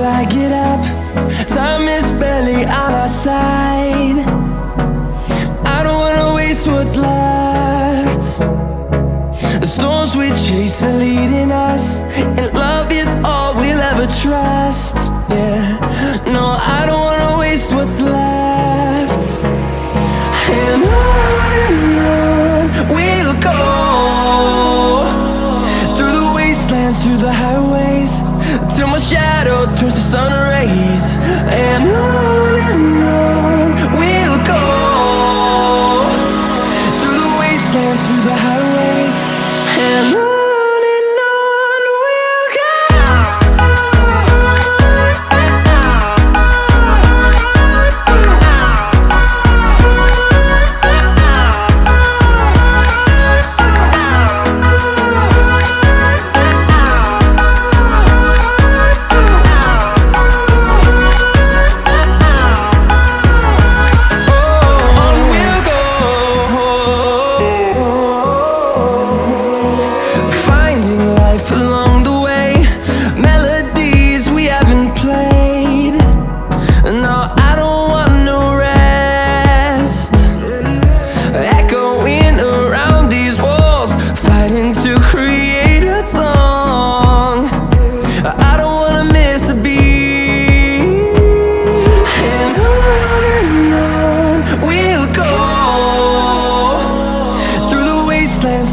I get up. Time is barely on our side. I don't wanna waste what's left. The storms we chase are leading us, and love is all we'll ever trust. Yeah, no, I don't wanna waste what's left. And on we'll go, through the wastelands, through the highways, till my shadow turns to sun rays. And on we'll go, through the wastelands, through the highways, and on.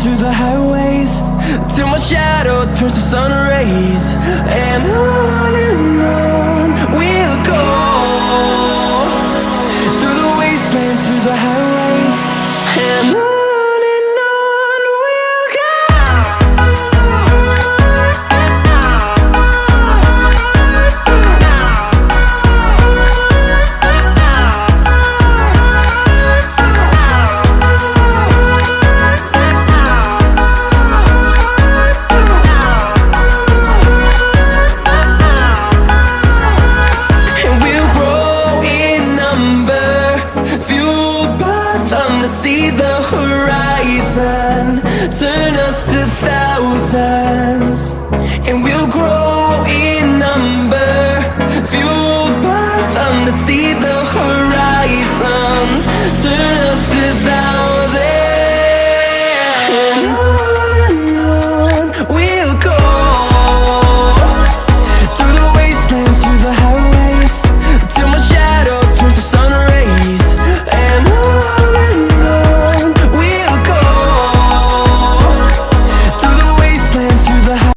Through the highways, till my shadow turns to sun rays. And on we'll go, through the wastelands, through the highways, and on. See the horizon turn us to thousands, and we'll grow in number, fuel